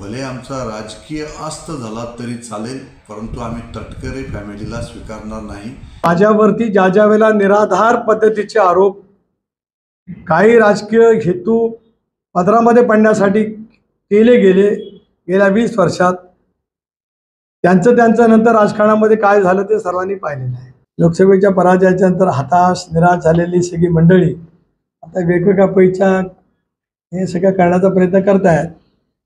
भले आमचा राजकीय अस्त झाला तरी चालेल, परंतु आम्ही तटकरे फॅमिलीला स्वीकारणार नाही। माझ्यावरती ज्या वेळेला निराधार पद्धतीचे आरोप काही राजकीय हेतू पदरामध्ये पडण्यासाठी केले गेले गेल्या 20 वर्षात, त्यांचं नंतर राजकारणामध्ये काय झालं ते सर्वांनी पाहिलेलं आहे। लोकसभेच्या पराजयाच्या नंतर हताश निराश झालेली सगळी मंडळी आता वेगवेगळ्या पैच्या हे सगळं करण्याचा प्रयत्न करतायत।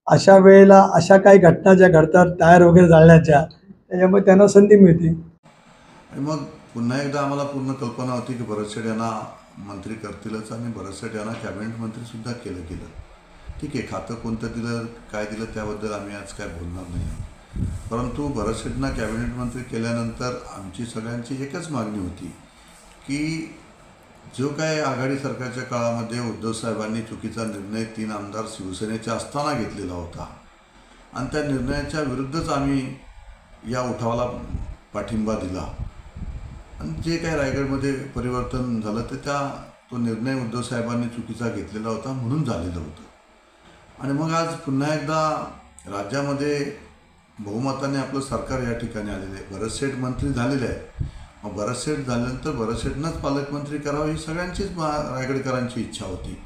अशा वेळेला अशा काही घटना ज्या घडतात टायर वगैरे जाळण्याच्या, त्याच्यामुळे त्यांना संधी मिळते। आणि मग पुन्हा एकदा आम्हाला पूर्ण कल्पना होती की भरत शेठ यांना मंत्री करतीलच आणि भरत शेठ यांना कॅबिनेट मंत्री सुद्धा केलं। ठीक आहे, खातं कोणतं दिलं काय दिलं त्याबद्दल आम्ही आज काय बोलणार नाही, परंतु भरत शेठना कॅबिनेट मंत्री केल्यानंतर आमची सगळ्यांची एकच मागणी होती की जो काय आघाडी सरकारच्या काळामध्ये उद्धव साहेबांनी चुकीचा निर्णय 3 आमदार शिवसेनेचे असताना घेतलेला होता आणि त्या निर्णयाच्या विरुद्धच आम्ही या उठावाला पाठिंबा दिला आणि जे काही रायगडमध्ये परिवर्तन झालं ते तो निर्णय उद्धव साहेबांनी चुकीचा घेतलेला होता म्हणून झालेलं होतं। आणि मग आज पुन्हा एकदा राज्यामध्ये बहुमताने आपलं सरकार या ठिकाणी आलेलं आहे। भरत शेठ मंत्री झालेले आहे, मग भरत शेठ झाल्यानंतर भरत शेठनाच पालकमंत्री करावं ही सगळ्यांचीच रायगडकरांची इच्छा होती।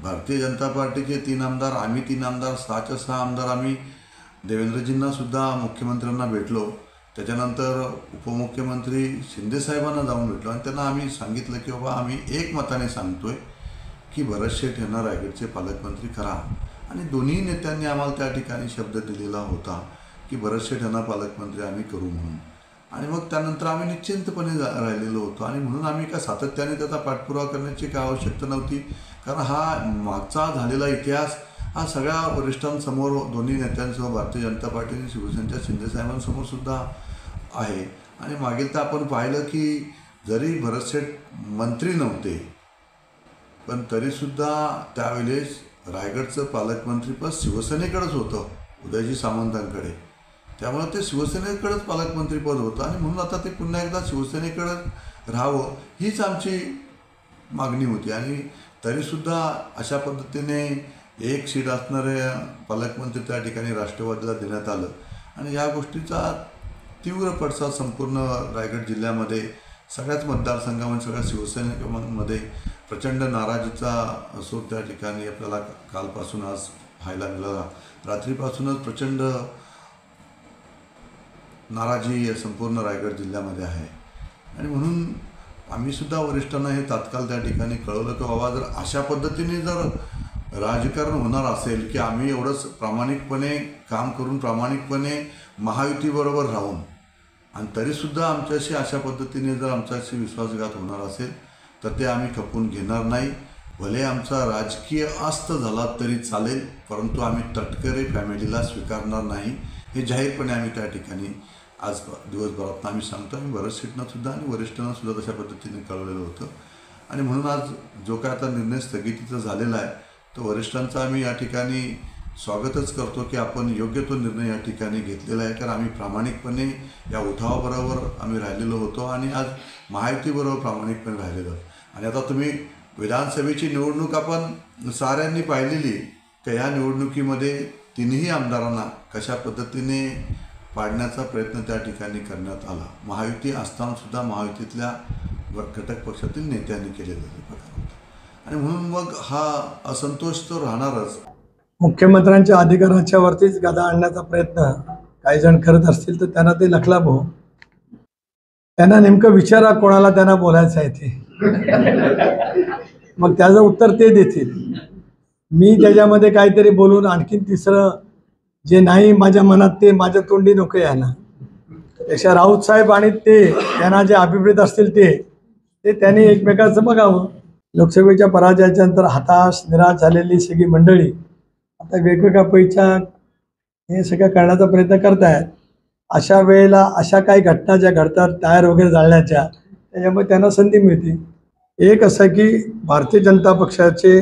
भारतीय जनता पार्टीचे 3 आमदार, आम्ही 3 आमदार, 6च्या 6 आमदार आम्ही देवेंद्रजींना सुद्धा मुख्यमंत्र्यांना भेटलो, त्याच्यानंतर उपमुख्यमंत्री शिंदेसाहेबांना जाऊन भेटलो आणि त्यांना आम्ही सांगितलं की बाबा आम्ही एकमताने सांगतोय की भरत शेठ यांना रायगडचे पालकमंत्री करा। आणि दोन्ही नेत्यांनी आम्हाला त्या ठिकाणी शब्द दिलेला होता की भरत शेठ यांना पालकमंत्री आम्ही करू म्हणून। आणि मग त्यानंतर आम्ही निश्चिंतपणे राहिलेलो होतो आणि म्हणून आम्ही काय सातत्याने त्याचा पाठपुरावा करण्याची काय आवश्यकता नव्हती, कारण हा मागचा झालेला इतिहास हा सगळ्या वरिष्ठांसमोर दोन्ही नेत्यांसह भारतीय जनता पार्टी आणि शिवसेनेच्या शिंदेसाहेबांसमोर सुद्धा आहे। आणि मागील तर आपण पाहिलं की जरी भरत शेठ मंत्री नव्हते पण तरीसुद्धा त्यावेळेस रायगडचं पालकमंत्रीपद शिवसेनेकडेच होतं, उदयजी सामंतांकडे, त्यामुळे ते शिवसेनेकडेच पालकमंत्रीपद होतं आणि म्हणून आता ते पुन्हा एकदा शिवसेनेकडे राहावं हीच आमची मागणी होती। आणि तरीसुद्धा अशा पद्धतीने एक सीट असणारे पालकमंत्री त्या ठिकाणी राष्ट्रवादीला देण्यात आलं आणि या गोष्टीचा तीव्र पडसाद संपूर्ण रायगड जिल्ह्यामध्ये सगळ्याच मतदारसंघामध्ये सगळ्या शिवसैनिकांमध्ये प्रचंड नाराजीचा सूर त्या ठिकाणी आपल्याला कालपासून आज पाहायला मिळाला। रात्रीपासूनच प्रचंड नाराजी संपूर्ण रायगड जिल्ह्यामध्ये आहे आणि म्हणून आम्ही सुद्धा वरिष्ठांना हे तात्काळ त्या ठिकाणी कळवलं की बाबा जर अशा पद्धतीने जर राजकारण होणार असेल की आम्ही एवढंच प्रामाणिकपणे काम करून प्रामाणिकपणे महायुतीबरोबर राहून आणि तरीसुद्धा आमच्याशी अशा पद्धतीने जर आमच्याशी विश्वासघात होणार असेल तर ते आम्ही खपवून घेणार नाही। भले आमचा राजकीय अस्त झाला तरी चालेल, परंतु आम्ही तटकरे फॅमिलीला स्वीकारणार नाही हे जाहीरपणे आम्ही त्या ठिकाणी आज दिवसभरात आम्ही सांगतो। आम्ही भरत शेठना सुद्धा आणि वरिष्ठांना सुद्धा तशा पद्धतीने कळवलेलं होतं आणि म्हणून आज जो काय आता निर्णय स्थगितीचा झालेला आहे तो वरिष्ठांचा आम्ही या ठिकाणी स्वागतच करतो की आपण योग्य तो निर्णय या ठिकाणी घेतलेला आहे, कारण आम्ही प्रामाणिकपणे या उठावाबरोबर आम्ही राहिलेलो होतो आणि आज महायुतीबरोबर प्रामाणिकपणे राहिलेलो आहोत। आणि आता तुम्ही विधानसभेची निवडणूक आपण साऱ्यांनी पाहिलेली की या निवडणुकीमध्ये 3ही आमदारांना कशा पद्धतीने पाडण्याचा प्रयत्न त्या ठिकाणी करण्यात आला, महायुती असताना सुद्धा महायुतीतल्या घटक पक्षातील नेत्यांनी केलेला प्रकार होता आणि म्हणून मग हा असंतोष तो राहणारच। मुख्यमंत्र्यांच्या अधिकाराच्या वरतीच गदा आणण्याचा प्रयत्न काही जण करत असतील तर त्यांना ते लखलाभो, त्यांना नेमकं विचारा कोणाला त्यांना बोलायचं आहे ते, मग त्याचं उत्तर ते देतील। मी त्याच्यामध्ये काहीतरी बोलून आणखीन तिसरं जे नाही माझ्या मनात ते माझ्या तोंडी नको यायला, त्याच्या राऊत साहेब आणि ते त्यांना जे अभिप्रेत असतील ते त्यांनी एकमेकांचं बघावं। लोकसभेच्या पराजयाच्या नंतर हताश निराश झालेली सगळी मंडळी आता वेगवेगळ्या पैच्या हे सगळं करण्याचा प्रयत्न करतायत। अशा वेळेला अशा काही घटना ज्या घडतात टायर वगैरे जाळण्याच्या, त्याच्यामुळे त्यांना संधी मिळते। एक असं की भारतीय जनता पक्षाचे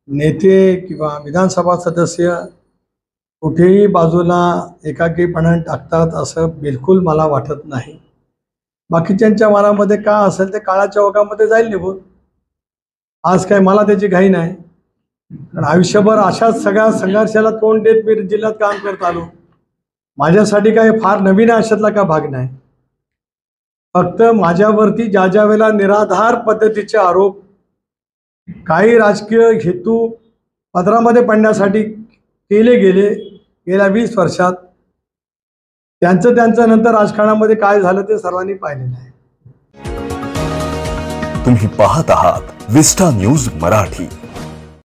नेते किंवा विधानसभा सदस्य कुठेही बाजूला एकाकीपणाने टाकतात असं बिलकुल मला वाटत नाही। बाकीच्यांच्या मनामध्ये का असेल ते काळाच्या ओघामध्ये जाईल निघून। आज काय मला त्याची घाई नाही, कारण आयुष्यभर अशाच सगळ्या संघर्षाला तोंड देत मी जिल्ह्यात काम करत आलो. माझ्यासाठी काही फार नवीन अशातला का भाग नाही. फक्त माझ्यावरती ज्या ज्या वेळेला निराधार पद्धतीचे आरोप काही राजकीय हेतू पदरामध्ये पडण्यासाठी केले गेले गेल्या 20 वर्षात, त्यांचं नंतर राजकारणामध्ये काय झालं ते सर्वांनी पाहिलेलं आहे. तुम्ही पाहत आहात विस्टा न्यूज मराठी.